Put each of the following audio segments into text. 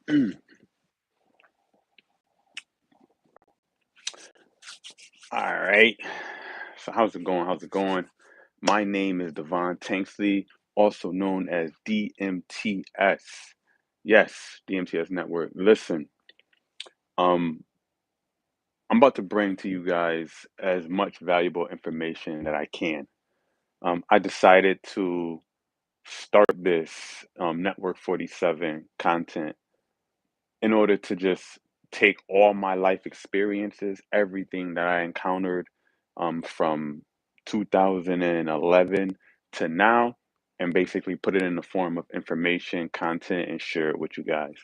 All right. So how's it going? How's it going? My name is Devon Tanksley, also known as DMTS. Yes, DMTS Network. Listen, um, I'm about to bring to you guys as much valuable information that I can. I decided to start this Network 47 content in order to just take all my life experiences, everything that I encountered from 2011 to now, and basically put it in the form of information, content, and share it with you guys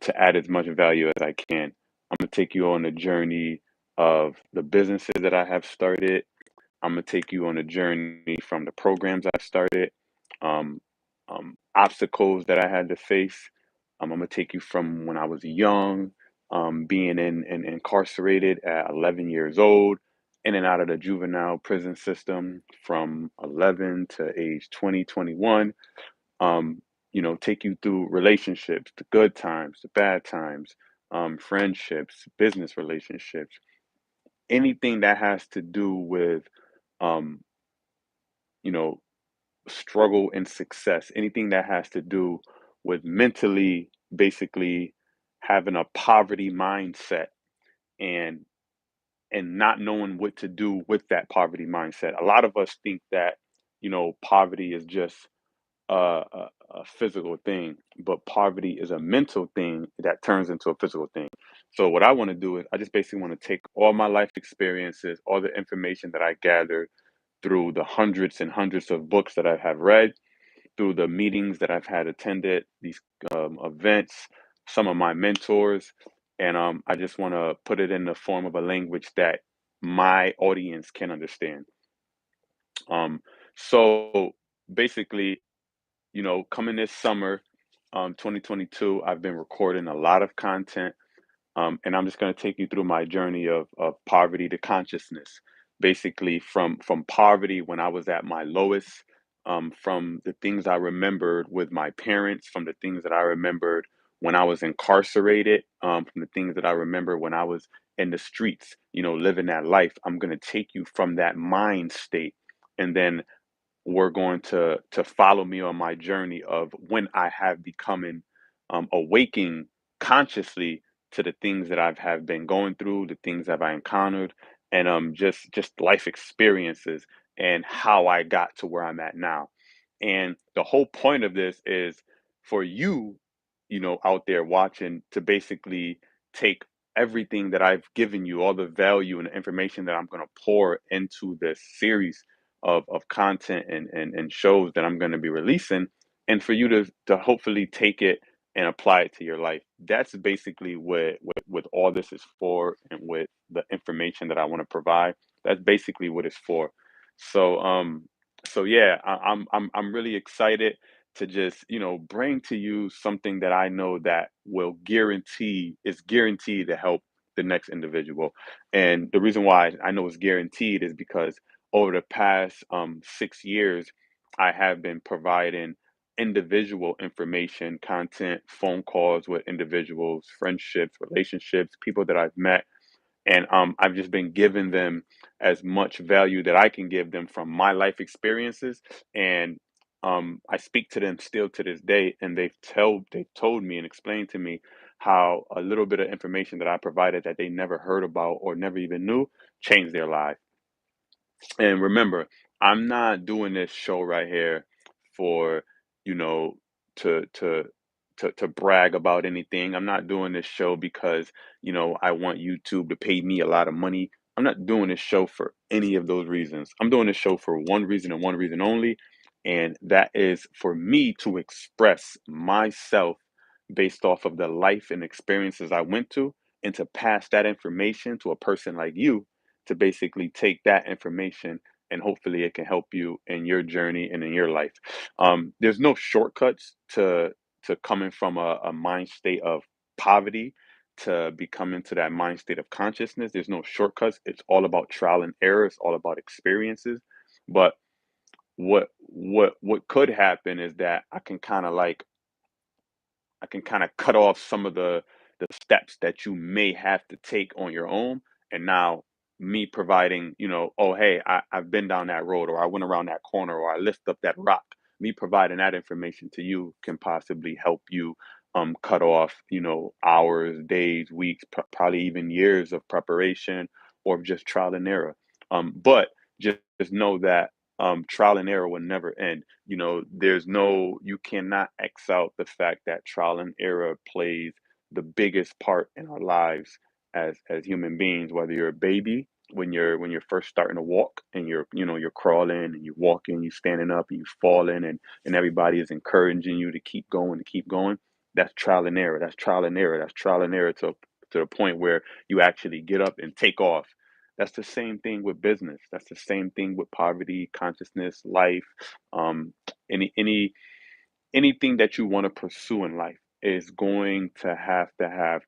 to add as much value as I can. I'm going to take you on a journey of the businesses that I have started. I'm going to take you on a journey from the programs I started, um, obstacles that I had to face. I'm going to take you from when I was young, being incarcerated at 11 years old, in and out of the juvenile prison system from 11 to age 20, 21. Um, take you through relationships, the good times, the bad times, friendships, business relationships, anything that has to do with um, you know, struggle and success, anything that has to do with mentally basically having a poverty mindset and not knowing what to do with that poverty mindset. A lot of us think that, poverty is just a physical thing, but poverty is a mental thing that turns into a physical thing. So what I want to do is I just basically want to take all my life experiences, all the information that I gathered through the hundreds and hundreds of books that I have read, through the meetings that I've had attended, these events, some of my mentors, and I just want to put it in the form of a language that my audience can understand. Um, so basically, coming this summer, 2022, I've been recording a lot of content, and I'm just going to take you through my journey of poverty to consciousness, basically from poverty when I was at my lowest, from the things I remembered with my parents, from the things that I remembered when I was incarcerated, from the things that I remember when I was in the streets, living that life. I'm going to take you from that mind state, and then were going to follow me on my journey of when I have becoming awaking consciously to the things that I've have been going through, the things that I encountered, and just life experiences and how I got to where I'm at now. And the whole point of this is for you, out there watching to basically take everything that I've given you, all the value and the information that I'm going to pour into this series of content and shows that I'm going to be releasing, and for you to hopefully take it and apply it to your life. That's basically what all this is for, and with the information that I want to provide. That's basically what it's for. So yeah, I'm really excited to just bring to you something that I know that will guarantee is guaranteed to help the next individual. And the reason why I know it's guaranteed is because over the past 6 years, I have been providing individual information, content, phone calls with individuals, friendships, relationships, people that I've met. And I've just been giving them as much value that I can give them from my life experiences. And I speak to them still to this day, and they've told me and explained to me how a little bit of information that I provided that they never heard about or never even knew changed their lives. And remember, I'm not doing this show right here for, you know, to to brag about anything. I'm not doing this show because, I want YouTube to pay me a lot of money. I'm not doing this show for any of those reasons. I'm doing this show for one reason and one reason only, and that is for me to express myself based off of the life and experiences I went to, and to pass that information to a person like you to basically take that information, and hopefully it can help you in your journey and in your life. There's no shortcuts to coming from a mind state of poverty to becoming to that mind state of consciousness. There's no shortcuts. It's all about trial and error. It's all about experiences. But what could happen is that I can kind of like I can kind of cut off some of the steps that you may have to take on your own. And now me providing, oh hey, I've been down that road, or I went around that corner, or I lift up that rock. Me providing that information to you can possibly help you cut off, hours, days, weeks, probably even years of preparation or just trial and error. But just know that trial and error will never end. You cannot X out the fact that trial and error plays the biggest part in our lives as human beings. Whether you're a baby, when you're first starting to walk, and you're crawling and you're walking, you're standing up and you're falling, and everybody is encouraging you to keep going. That's trial and error. That's trial and error. That's trial and error to the point where you actually get up and take off. That's the same thing with business. That's the same thing with poverty, consciousness, life, um, any anything that you want to pursue in life is going to have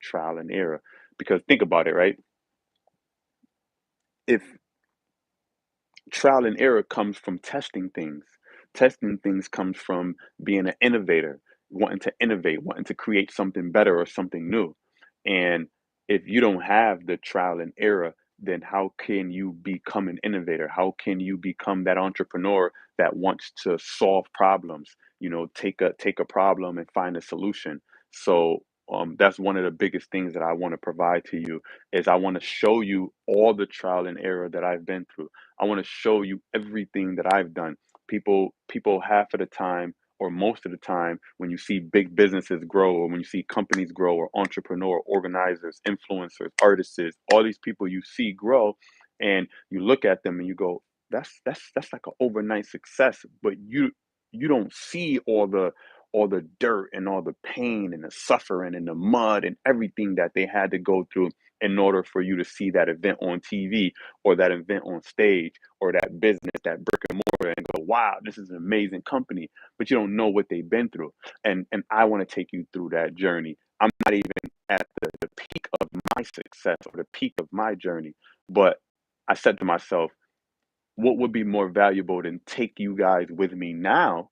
trial and error. Because think about it, right? If trial and error comes from testing things. Testing things comes from being an innovator, wanting to innovate, wanting to create something better or something new. And if you don't have the trial and error, then how can you become an innovator? How can you become that entrepreneur that wants to solve problems? Take a problem and find a solution. So that's one of the biggest things that I want to provide to you is I want to show you all the trial and error that I've been through. I want to show you everything that I've done. People half of the time or most of the time when you see big businesses grow or when you see companies grow or entrepreneur organizers, influencers, artists, all these people you see grow and you look at them and you go, that's like an overnight success, but you don't see all the dirt and all the pain and the suffering and the mud and everything that they had to go through in order for you to see that event on TV or that event on stage or that business, that brick and mortar, and go, wow, this is an amazing company. But you don't know what they've been through. And I want to take you through that journey. I'm not even at the peak of my success or the peak of my journey. But I said to myself, what would be more valuable than take you guys with me now,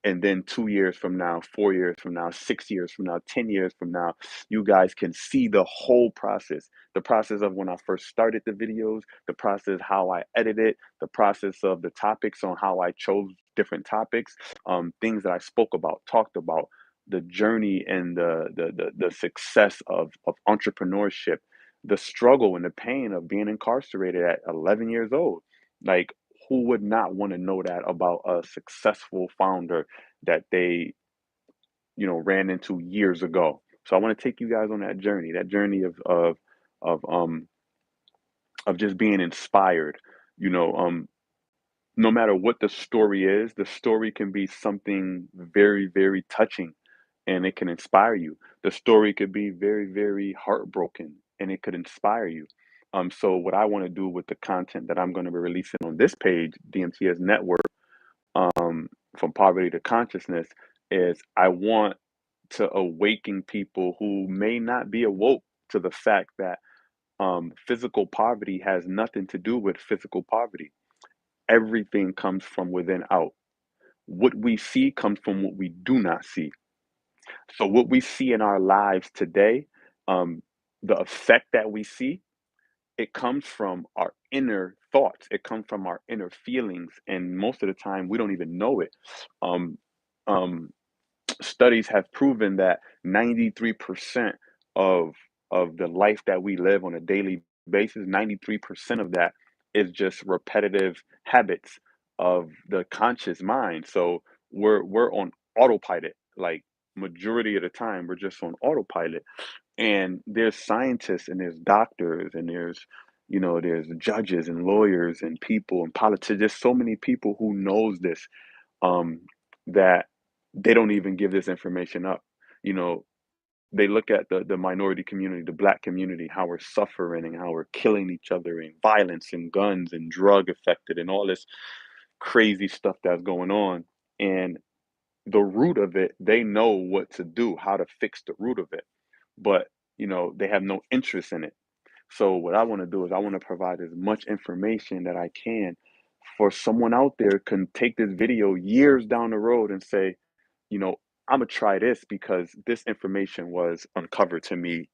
and then 2 years from now, 4 years from now, 6 years from now, 10 years from now, you guys can see the whole process. The process of when I first started the videos, the process how I edited, the process of the topics on how I chose different topics, things that I spoke about, talked about, the journey and the success of entrepreneurship, the struggle and the pain of being incarcerated at 11 years old. Like, who would not want to know that about a successful founder that they, ran into years ago? So I want to take you guys on that journey of um of just being inspired. You know, no matter what the story is, the story can be something very, very touching and it can inspire you. The story could be very, very heartbroken and it could inspire you. So what I want to do with the content that I'm going to be releasing on this page, DMTS Network, um, from poverty to consciousness, is I want to awaken people who may not be awoke to the fact that physical poverty has nothing to do with physical poverty. Everything comes from within out. What we see comes from what we do not see. So, what we see in our lives today, um, the effect that we see, it comes from our inner thoughts. It comes from our inner feelings, and most of the time we don't even know it. Um, um, Studies have proven that 93% of the life that we live on a daily basis, 93% of that is just repetitive habits of the conscious mind. So we're on autopilot. Like, majority of the time we're just on autopilot. And there's scientists and there's doctors and there's judges and lawyers and people and politicians. There's so many people who knows this, um, that they don't even give this information up. You know, they look at the minority community, the black community, how we're suffering and how we're killing each other, and violence and guns and drug affected and all this crazy stuff that's going on. And the root of it, they know what to do, how to fix the root of it. But, they have no interest in it. So what I want to do is I want to provide as much information that I can for someone out there can take this video years down the road and say, you know, Imma try this because this information was uncovered to me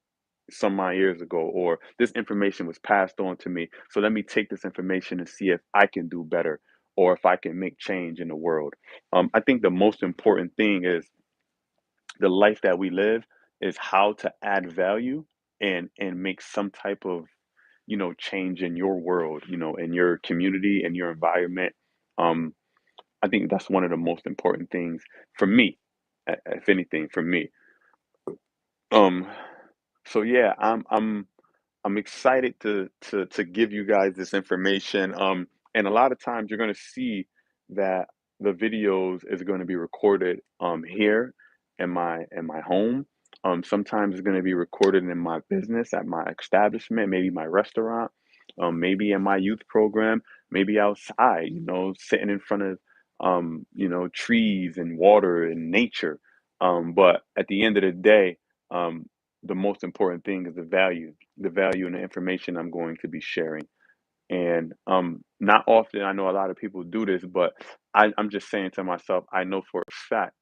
some odd years ago, or this information was passed on to me. So let me take this information and see if I can do better or if I can make change in the world. I think the most important thing is the life that we live is how to add value and make some type of change in your world, in your community, in your environment. Um, I think that's one of the most important things for me, if anything, for me. Um, so yeah, I'm excited to give you guys this information. And a lot of times you're gonna see that the videos is going to be recorded here in my home. Sometimes it's going to be recorded in my business at my establishment, maybe my restaurant, maybe in my youth program, maybe outside, sitting in front of trees and water and nature. But at the end of the day, um, the most important thing is the value and the information I'm going to be sharing. And not often, I know a lot of people do this, but I'm just saying to myself, I know for a fact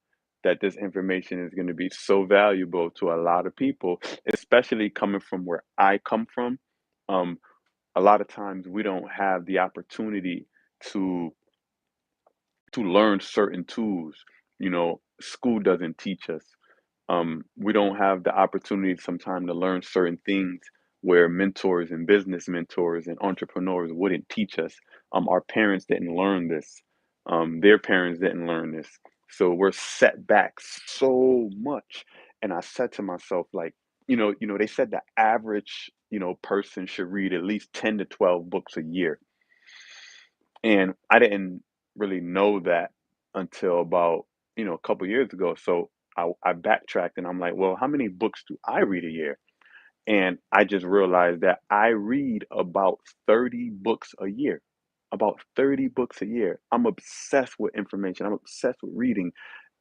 that this information is going to be so valuable to a lot of people, especially coming from where I come from. Um, a lot of times we don't have the opportunity to learn certain tools. School doesn't teach us. We don't have the opportunity sometimes to learn certain things where mentors and business mentors and entrepreneurs wouldn't teach us. Our parents didn't learn this. Their parents didn't learn this. So we're set back so much. And I said to myself, like, they said the average, person should read at least 10 to 12 books a year. And I didn't really know that until about, a couple years ago. So I backtracked and I'm like, well, how many books do I read a year? And I just realized that I read about 30 books a year. About 30 books a year. I'm obsessed with information. I'm obsessed with reading.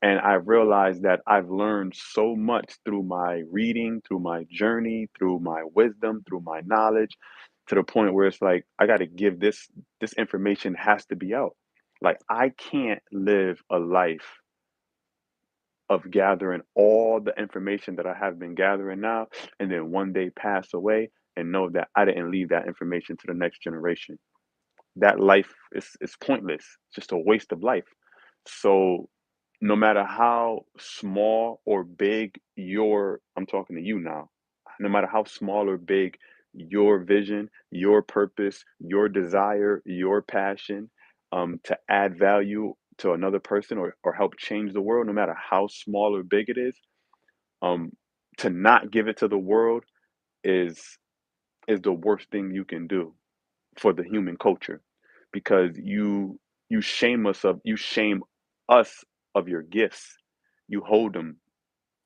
And I realized that I've learned so much through my reading, through my journey, through my wisdom, through my knowledge, to the point where it's like I got to give this information has to be out. Like I can't live a life of gathering all the information that I have been gathering now, and then one day pass away and know that I didn't leave that information to the next generation. That life is pointless, just a waste of life. So no matter how small or big I'm talking to you now, no matter how small or big your vision, your purpose, your desire, your passion, to add value to another person or help change the world, no matter how small or big it is, um, to not give it to the world is is the worst thing you can do for the human culture, because you shame us of your gifts. You hold them.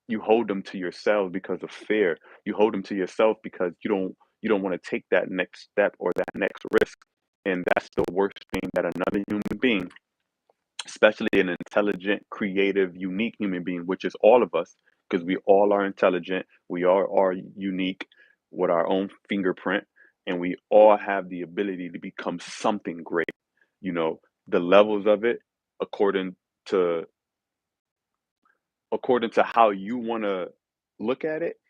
You hold them to yourself because of fear. You hold them to yourself because you don't want to take that next step or that next risk. And that's the worst thing that another human being, especially an intelligent, creative, unique human being, which is all of us, because we all are intelligent, we all are unique with our own fingerprint, and we all have the ability to become something great. You know, the levels of it, according to how you want to look at it,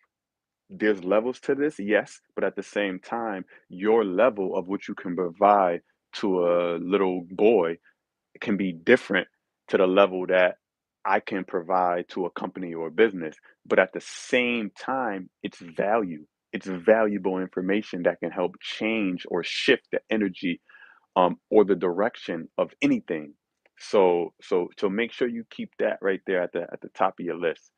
there's levels to this, yes, but at the same time, your level of what you can provide to a little boy can be different to the level that I can provide to a company or a business. But at the same time, it's value. It's valuable information that can help change or shift the energy, or the direction of anything. So make sure you keep that right there at the top of your list,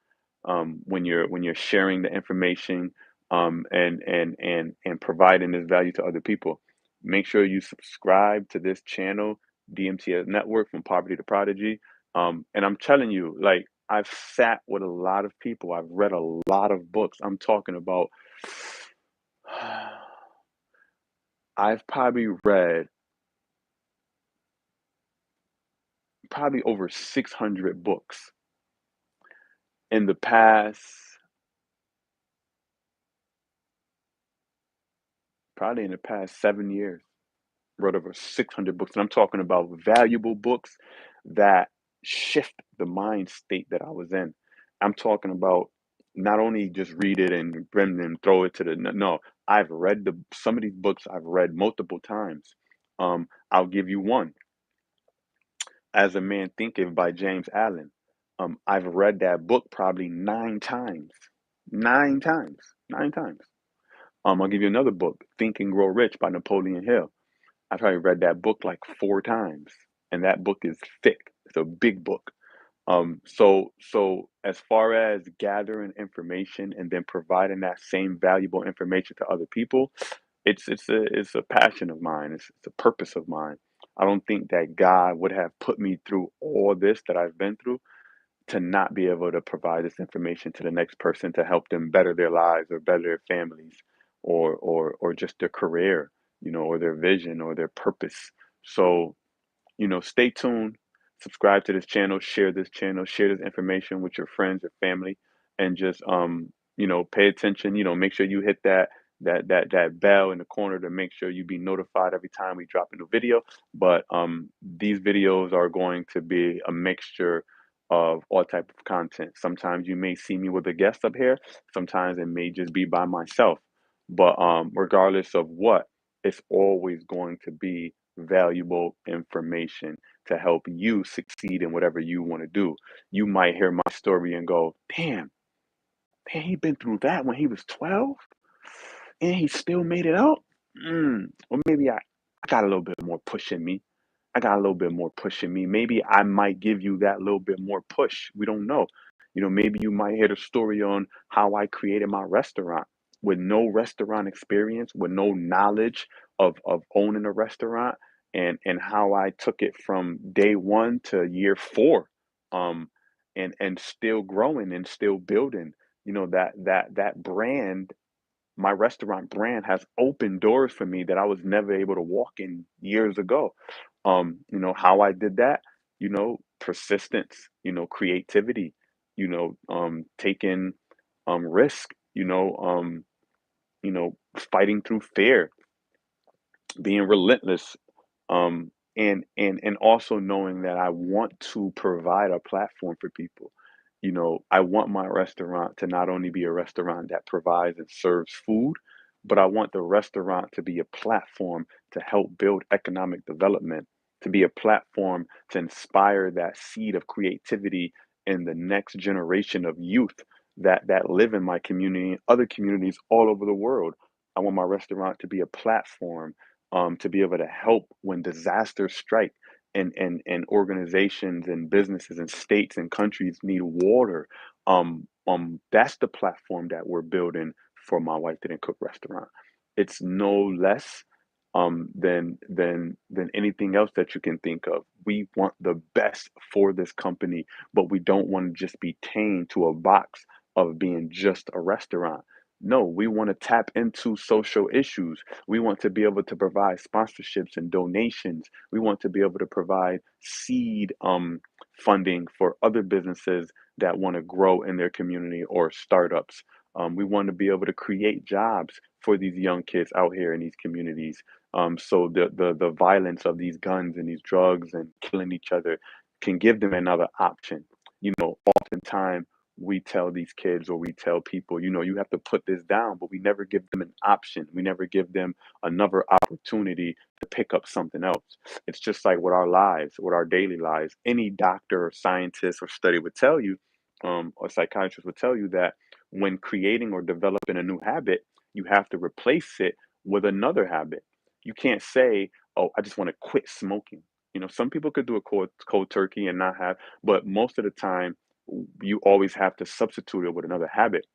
when you're sharing the information, and providing this value to other people. Make sure you subscribe to this channel, DMTS Network, from Poverty to Prodigy. And I'm telling you, like, I've sat with a lot of people. I've read a lot of books. I'm talking about, I've probably over 600 books in the past, probably in the past 7 years. Wrote over 600 books, and I'm talking about valuable books that shift the mind state that I was in. I'm talking about not only just read it and bring and throw it to the no. I've read some of these books I've read multiple times. I'll give you one. As a Man Thinketh by James Allen. I've read that book probably 9 times. 9 times. 9 times. I'll give you another book, Think and Grow Rich by Napoleon Hill. I've probably read that book like 4 times. And that book is thick. It's a big book. So as far as gathering information and then providing that same valuable information to other people, it's a passion of mine. It's a purpose of mine. I don't think that God would have put me through all this that I've been through to not be able to provide this information to the next person to help them better their lives or better their families or just their career, or their vision or their purpose. So stay tuned, subscribe to this channel, share this information with your friends, your family, and just pay attention. Make sure you hit that bell in the corner to make sure you be notified every time we drop a new video. But these videos are going to be a mixture of all type of content. Sometimes you may see me with a guest up here. Sometimes it may just be by myself. But regardless of what, it's always going to be valuable information to help you succeed in whatever you want to do. You might hear my story and go, damn, man, he been through that when he was 12 and he still made it out. Or maybe I got a little bit more push in me. I got a little bit more push in me. Maybe I might give you that little bit more push. We don't know. Maybe you might hear the story on how I created my restaurant with no restaurant experience, with no knowledge of owning a restaurant, and how I took it from day one to year four, and still growing and still building. That brand, my restaurant brand, has opened doors for me that I was never able to walk in years ago. How I did that, persistence, creativity, taking risk, fighting through fear, being relentless, and also knowing that I want to provide a platform for people. I want my restaurant to not only be a restaurant that provides and serves food, but I want the restaurant to be a platform to help build economic development, to be a platform to inspire that seed of creativity in the next generation of youth that live in my community and other communities all over the world. I want my restaurant to be a platform, to be able to help when disasters strike, and organizations and businesses and states and countries need water. That's the platform that we're building for My Wife Didn't Cook restaurant. It's no less than anything else that you can think of. We want the best for this company, but we don't want to just be tamed to a box of being just a restaurant. No, we want to tap into social issues. We want to be able to provide sponsorships and donations. We want to be able to provide seed funding for other businesses that want to grow in their community or startups. We want to be able to create jobs for these young kids out here in these communities. So the violence of these guns and these drugs and killing each other can give them another option. Oftentimes we tell these kids, or we tell people, you have to put this down, but we never give them an option. We never give them another opportunity to pick up something else. It's just like with our lives, with our daily lives. Any doctor or scientist or study would tell you, or psychiatrist would tell you that when creating or developing a new habit, you have to replace it with another habit. You can't say, "Oh, I just want to quit smoking." Some people could do a cold turkey and not have, but most of the time, you always have to substitute it with another habit.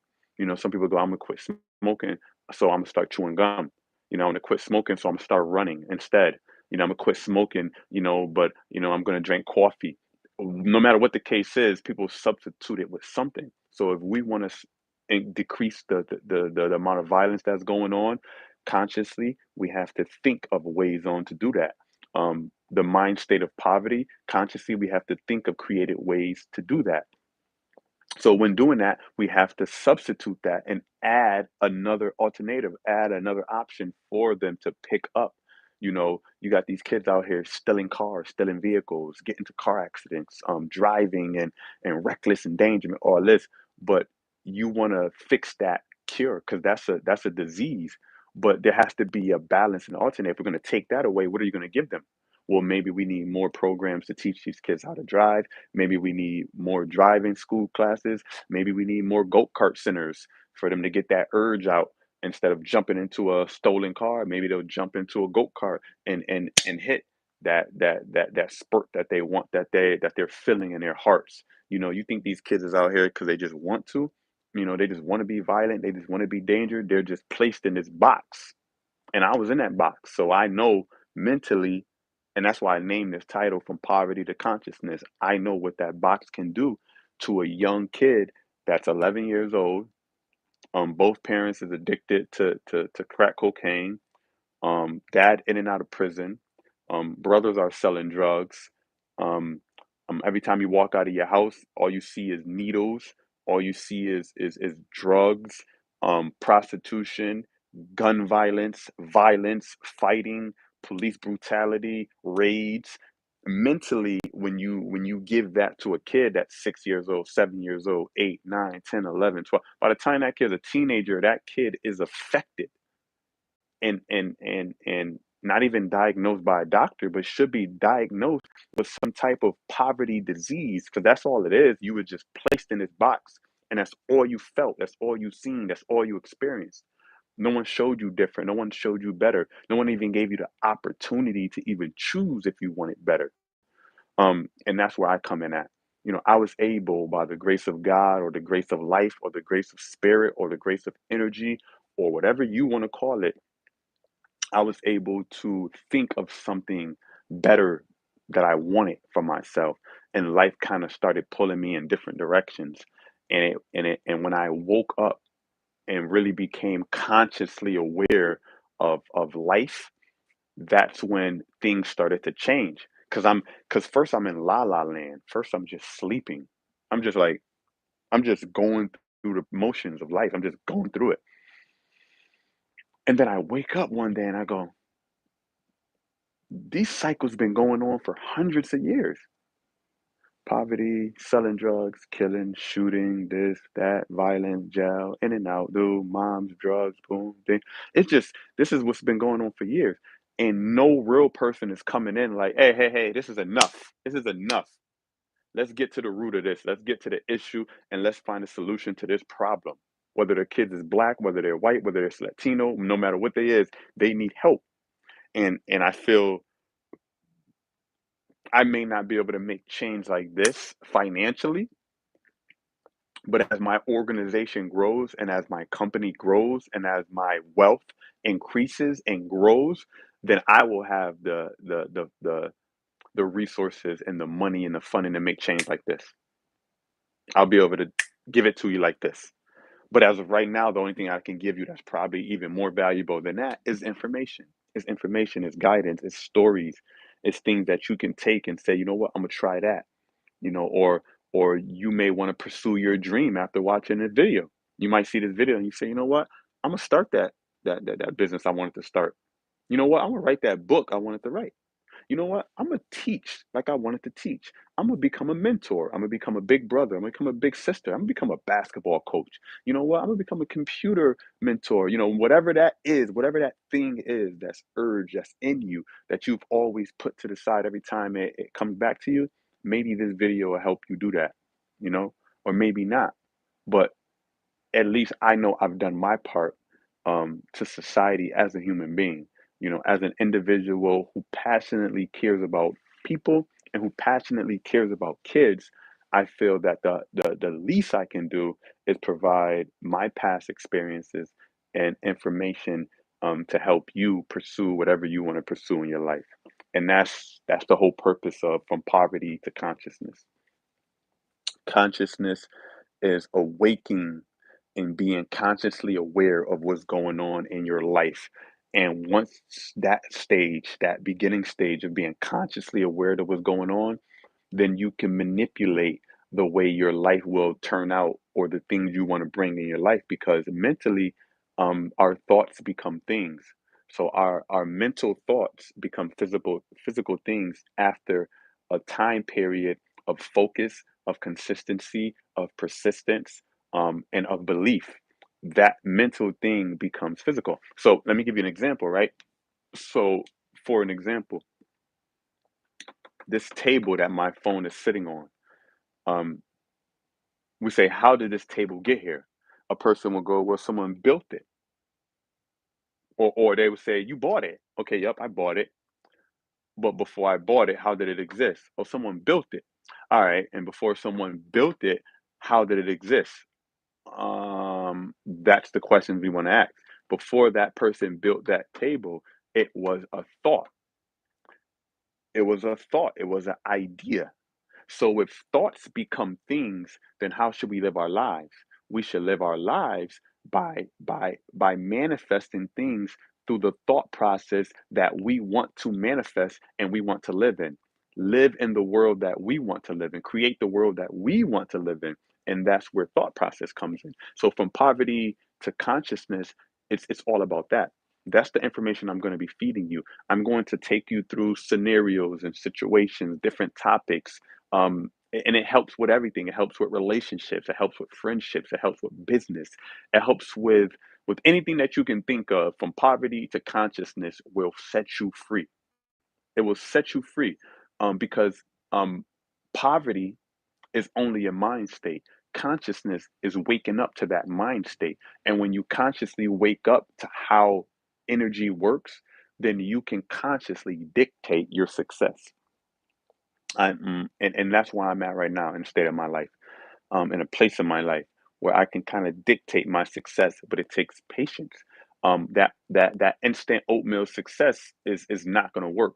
Some people go, "I'm gonna quit smoking, so I'm gonna start chewing gum." I'm gonna quit smoking, so I'm gonna start running instead. I'm gonna quit smoking, but I'm gonna drink coffee. No matter what the case is, people substitute it with something. So if we want to decrease the amount of violence that's going on consciously, we have to think of ways on to do that. The mind state of poverty, consciously, we have to think of creative ways to do that. So when doing that, we have to substitute that and add another alternative, add another option for them to pick up. You got these kids out here stealing cars, stealing vehicles, getting into car accidents, driving and reckless endangerment, all this. But you want to fix that cure because that's a disease. But there has to be a balance and alternate. If we're going to take that away, what are you going to give them? Well, maybe we need more programs to teach these kids how to drive. Maybe we need more driving school classes. Maybe we need more go-kart centers for them to get that urge out. Instead of jumping into a stolen car, maybe they'll jump into a go-kart and hit that spurt that they want, that they're feeling in their hearts. You think these kids is out here because they just want to, they just want to be violent, they just want to be dangerous. They're just placed in this box. And I was in that box. So I know mentally, and that's why I named this title From Poverty to Consciousness. I know what that box can do to a young kid that's 11 years old. Both parents is addicted to crack cocaine. Dad in and out of prison. Brothers are selling drugs. Um, every time you walk out of your house, all you see is needles. All you see is drugs, prostitution, gun violence, fighting, police brutality, raids. Mentally, when you give that to a kid that's 6 years old, 7 years old, 8, 9, 10, 11, 12, by the time that kid's a teenager, that kid is affected and not even diagnosed by a doctor, but should be diagnosed with some type of poverty disease, because that's all it is. You were just placed in this box, and that's all you felt. That's all you seen. That's all you experienced. No one showed you different. No one showed you better. No one even gave you the opportunity to even choose if you wanted better. And that's where I come in at. I was able, by the grace of God, or the grace of life, or the grace of spirit, or the grace of energy, or whatever you want to call it, I was able to think of something better that I wanted for myself, and life kind of started pulling me in different directions. And when I woke up and really became consciously aware of life, that's when things started to change. Because first I'm in la la land. First I'm just sleeping. I'm just like I'm just going through the motions of life. I'm just going through it. And then I wake up one day and I go, these cycles been going on for hundreds of years. Poverty, selling drugs, killing, shooting, this, that, violence, jail, in and out, dude, moms, drugs, boom, thing. It's just, this is what's been going on for years. And no real person is coming in like, hey, hey, hey, this is enough. This is enough. Let's get to the root of this. Let's get to the issue and let's find a solution to this problem. Whether the kids is black, whether they're white, whether it's Latino, no matter what they is, they need help. And I feel I may not be able to make change like this financially, but as my organization grows and as my company grows and as my wealth increases and grows, then I will have the resources and the money and the funding to make change like this. I'll be able to give it to you like this. But as of right now, the only thing I can give you that's probably even more valuable than that is information. It's information, it's guidance, it's stories, it's things that you can take and say, you know what, I'm gonna try that. Or you may want to pursue your dream after watching this video. You might see this video and you say, you know what, I'm gonna start that business I wanted to start. You know what, I'm gonna write that book I wanted to write. You know what, I'm gonna teach like I wanted to teach. I'm gonna become a mentor. I'm gonna become a big brother. I'm gonna become a big sister. I'm gonna become a basketball coach. You know what, I'm gonna become a computer mentor. Whatever that is, whatever that thing is, that's urge that's in you, that you've always put to the side every time it comes back to you. Maybe this video will help you do that, you know, or maybe not. But at least I know I've done my part, to society as a human being, as an individual who passionately cares about people and who passionately cares about kids. I feel that the least I can do is provide my past experiences and information, to help you pursue whatever you want to pursue in your life. And that's the whole purpose of From Poverty to Consciousness. Consciousness is awaking and being consciously aware of what's going on in your life. And once that stage, that beginning stage of being consciously aware of what's going on, then you can manipulate the way your life will turn out or the things you want to bring in your life, because mentally, our thoughts become things. So our mental thoughts become physical things after a time period of focus, of consistency, of persistence, and of belief. That mental thing becomes physical. So let me give you an example, right? So for an example, this table that my phone is sitting on, um, we say, how did this table get here? A person will go, well, someone built it. Or they would say, you bought it. Okay, yep, I bought it. But before I bought it, how did it exist? Oh, someone built it. All right. And before someone built it, how did it exist? That's the questions we want to ask. Before that person built that table, it was a thought. It was a thought. It was an idea. So if thoughts become things, then how should we live our lives? We should live our lives by manifesting things through the thought process that we want to manifest and we want to live in. Live in the world that we want to live in, create the world that we want to live in. And that's where thought process comes in. So from poverty to consciousness, it's all about that. That's the information I'm going to be feeding you. I'm going to take you through scenarios and situations, different topics, and it helps with everything. It helps with relationships, it helps with friendships, it helps with business, it helps with anything that you can think of. From poverty to consciousness will set you free. It will set you free, because um poverty is only a mind state. Consciousness is waking up to that mind state, and when you consciously wake up to how energy works, then you can consciously dictate your success. And that's where I'm at right now in the state of my life, in a place in my life where I can kind of dictate my success, but it takes patience. That instant oatmeal success is not going to work.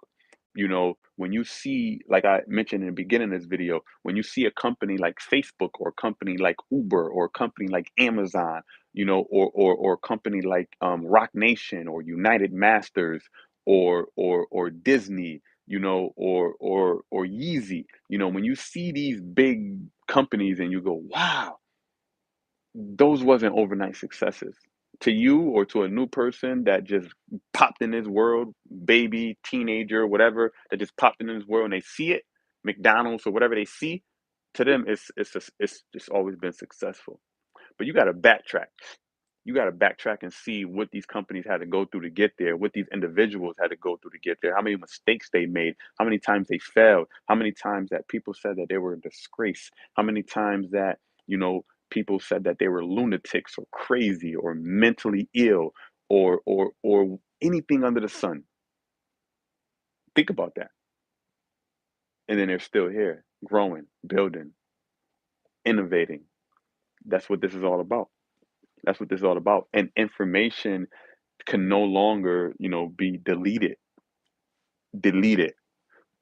When you see, like I mentioned in the beginning of this video, when you see a company like Facebook or a company like Uber or a company like Amazon, or a company like Rock Nation or United Masters or Disney, or Yeezy, when you see these big companies and you go, wow, those wasn't overnight successes. To you or to a new person that just popped in this world, baby, teenager, whatever, that just popped in this world and they see it, McDonald's or whatever they see, to them it's just always been successful. But you got to backtrack. You got to backtrack and see what these companies had to go through to get there, what these individuals had to go through to get there, how many mistakes they made, how many times they failed, how many times that people said that they were a disgrace, how many times that, people said that they were lunatics or crazy or mentally ill or anything under the sun. Think about that. And then they're still here, growing, building, innovating. That's what this is all about. That's what this is all about. And information can no longer, be deleted.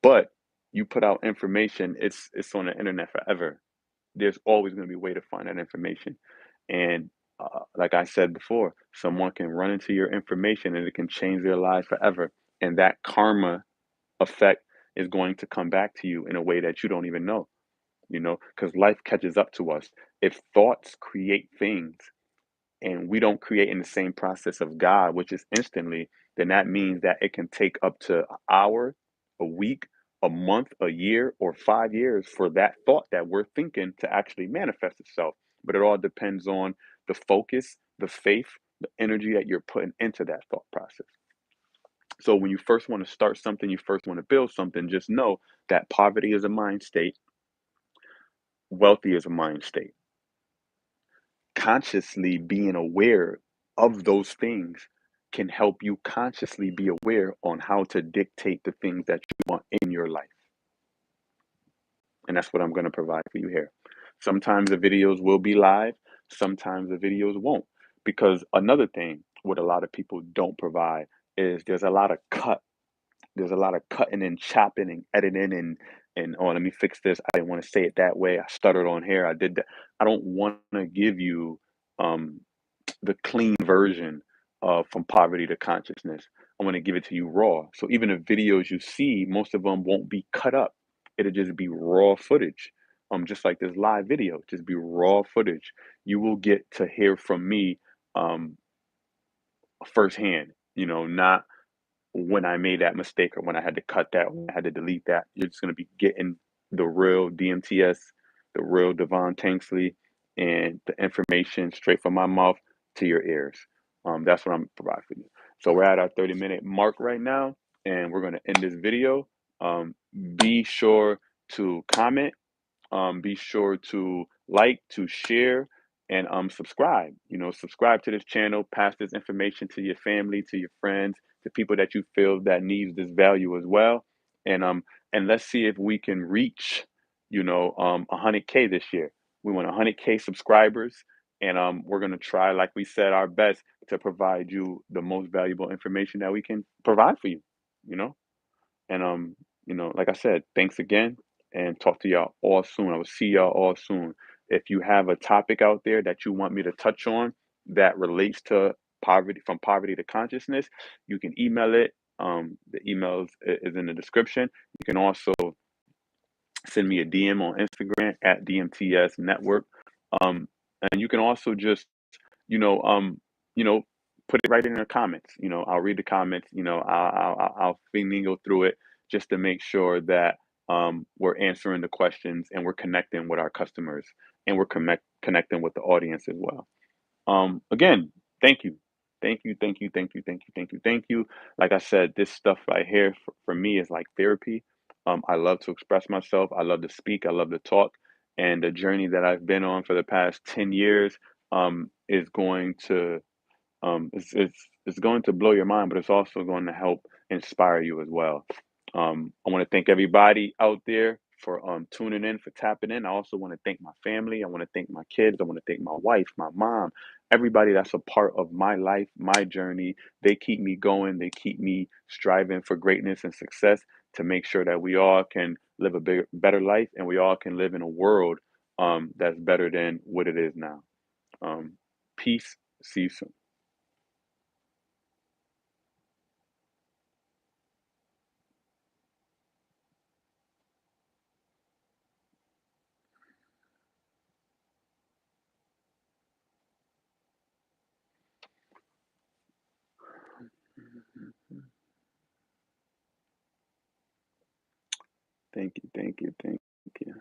But you put out information, it's on the internet forever. There's always going to be a way to find that information. And like I said before, someone can run into your information and it can change their life forever. And that karma effect is going to come back to you in a way that you don't even know, because life catches up to us. If thoughts create things, and we don't create in the same process of God, which is instantly, then that means that it can take up to an hour, a week, a month, a year, or 5 years for that thought that we're thinking to actually manifest itself. But it all depends on the focus, the faith, the energy that you're putting into that thought process. So when you first want to start something, you first want to build something, just know that poverty is a mind state, wealthy is a mind state. Consciously being aware of those things can help you consciously be aware on how to dictate the things that you want in your life. And that's what I'm going to provide for you here. Sometimes the videos will be live, sometimes the videos won't. Because another thing, what a lot of people don't provide is there's a lot of cutting and chopping and editing and oh, let me fix this. I didn't want to say it that way. I stuttered on here. I did that. I don't want to give you um the clean version of From Poverty to Consciousness. I want to give it to you raw. So even the videos you see, most of them won't be cut up. It'll just be raw footage. Just like this live video, just be raw footage. You will get to hear from me um firsthand. not when I made that mistake or when I had to cut that, when I had to delete that. You're just gonna be getting the real DMTS, the real Devon Tanksley, and the information straight from my mouth to your ears. That's what I'm providing for you. So we're at our 30-minute mark right now, and we're gonna end this video. Be sure to comment, be sure to like, to share, and subscribe. Subscribe to this channel, pass this information to your family, to your friends, to people that you feel that needs this value as well. And let's see if we can reach 100K this year. We want 100K subscribers, and we're gonna try, like we said, our best to provide you the most valuable information that we can provide for you. You know. And like I said, thanks again and talk to y'all all soon. I will see y'all all soon. If you have a topic out there that you want me to touch on that relates to poverty, from poverty to consciousness, you can email it. The email is in the description. You can also send me a DM on Instagram at Dmts Network. Um, and you can also just, you know, um, you know, put it right in the comments. I'll read the comments. I'll finagle through it just to make sure that we're answering the questions and we're connecting with our customers and we're connecting with the audience as well. Again, thank you. Thank you, thank you, thank you, thank you, thank you, thank you. Like I said, this stuff right here for me is like therapy. I love to express myself. I love to speak. I love to talk. And the journey that I've been on for the past 10 years is going to it's going to blow your mind, but it's also going to help inspire you as well. I want to thank everybody out there for tuning in, for tapping in. I also want to thank my family. I want to thank my kids. I want to thank my wife, my mom, everybody that's a part of my life, my journey. They keep me going. They keep me striving for greatness and success to make sure that we all can live a bigger, better life, and we all can live in a world that's better than what it is now. Um, Peace. See you soon. Thank you, thank you, thank you.